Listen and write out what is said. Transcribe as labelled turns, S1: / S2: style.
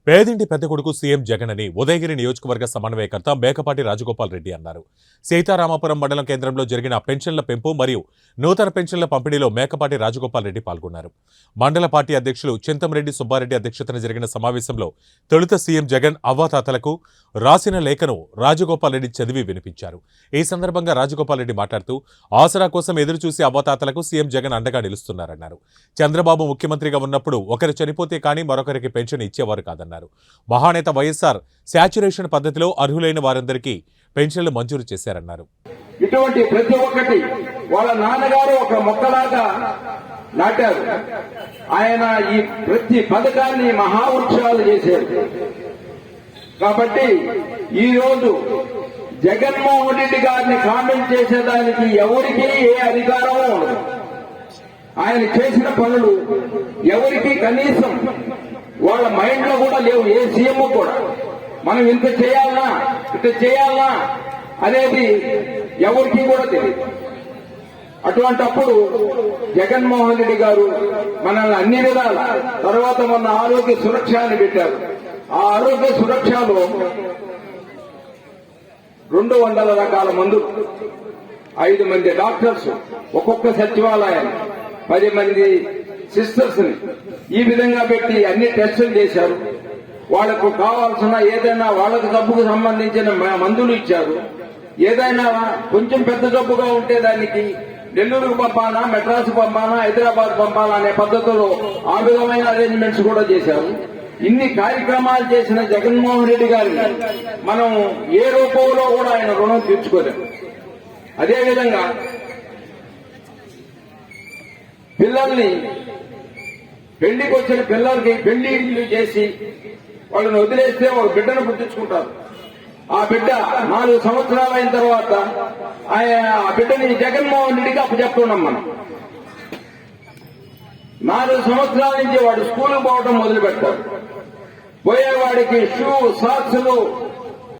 S1: పేదింటి పెద్ద కొడుకు సీఎం జగన్ అని ఉదయగిరి నియోజకవర్గ సమన్వయకర్త మేకపాటి రాజగోపాల్ రెడ్డి అన్నారు. సీతారామపురం మండలం కేంద్రంలో జరిగిన పెన్షన్ల పెంపు మరియు నూతన పెన్షన్ల పంపిణీలో మేకపాటి రాజగోపాల్ రెడ్డి పాల్గొన్నారు. మండల పార్టీ అధ్యక్షులు చింతమరెడ్డి సుబ్బారెడ్డి అధ్యక్షతన జరిగిన సమావేశంలో తొలుత సీఎం జగన్ అవ్వాతాతలకు రాసిన లేఖను రాజగోపాల్ రెడ్డి చదివి వినిపించారు. ఈ సందర్భంగా రాజగోపాల్ రెడ్డి మాట్లాడుతూ ఆసరా కోసం ఎదురుచూసి అవ్వాతాతలకు సీఎం జగన్ అండగా నిలుస్తున్నారన్నారు. చంద్రబాబు ముఖ్యమంత్రిగా ఉన్నప్పుడు ఒకరు చనిపోతే కానీ మరొకరికి పెన్షన్ ఇచ్చేవారు కాదన్నారు. మహానేత వైఎస్ఆర్ శాచ్యురేషన్ పద్ధతిలో అర్హులైన వారందరికీ పెన్షన్లు మంజూరు చేశారన్నారు.
S2: ఇటువంటి ప్రతి ఒక్కటి వాళ్ళ నాన్నగారు ఒక మొక్కలాగా నాటారు. ఆయన ఈ ప్రతి పథకాన్ని మహావృక్షాలు చేశారు. కాబట్టి ఈ రోజు జగన్మోహన్ రెడ్డి గారిని కామెంట్ చేసేదానికి ఎవరికీ ఏ అధికారమూ ఉండదు. ఆయన చేసిన పనులు ఎవరికి కనీసం వాళ్ళ మైండ్ లో కూడా లేవు. ఏ సీఎం కూడా మనం ఇంత చేయాలనా అనేది ఎవరికి కూడా తెలియదు. అటువంటప్పుడు జగన్మోహన్ రెడ్డి గారు మనల్ని అన్ని విధాల తర్వాత మొన్న ఆరోగ్య సురక్ష అని పెట్టారు. ఆ ఆరోగ్య సురక్షలో 200 రకాల మందులు, 5 మంది డాక్టర్స్, ఒక్కొక్క సచివాలయాన్ని 10 మంది సిస్టర్స్ ని ఈ విధంగా పెట్టి అన్ని టెస్టులు చేశారు. వాళ్లకు కావాల్సిన ఏదైనా వాళ్ళకు జబ్బుకు సంబంధించిన మందులు ఇచ్చారు. ఏదైనా కొంచెం పెద్ద జబ్బుగా ఉంటే దానికి నెల్లూరుకు పంపాలా, మెడ్రాస్ పంపాలా, హైదరాబాద్ పంపాలా అనే పద్ధతిలో ఆ విధమైన అరేంజ్మెంట్స్ కూడా చేశారు. ఇన్ని కార్యక్రమాలు చేసిన జగన్మోహన్ రెడ్డి గారిని మనం ఏ రూపంలో కూడా ఆయన రుణం తీర్చుకోలేము. అదేవిధంగా పిల్లల్ని పెళ్లికి వచ్చిన పిల్లలకి పెళ్లిళ్ళు చేసి వాళ్ళని వదిలేస్తే ఒక బిడ్డను పుట్టించుకుంటారు. ఆ బిడ్డ 4 సంవత్సరాలు అయిన తర్వాత ఆ బిడ్డని జగన్మోహన్ రెడ్డికి అప్పచెప్తున్నాం మనం. 4 సంవత్సరాల నుంచి వాడు స్కూల్కి పోవడం మొదలు పెడతారు. పోయేవాడికి షూ, సాక్స్లు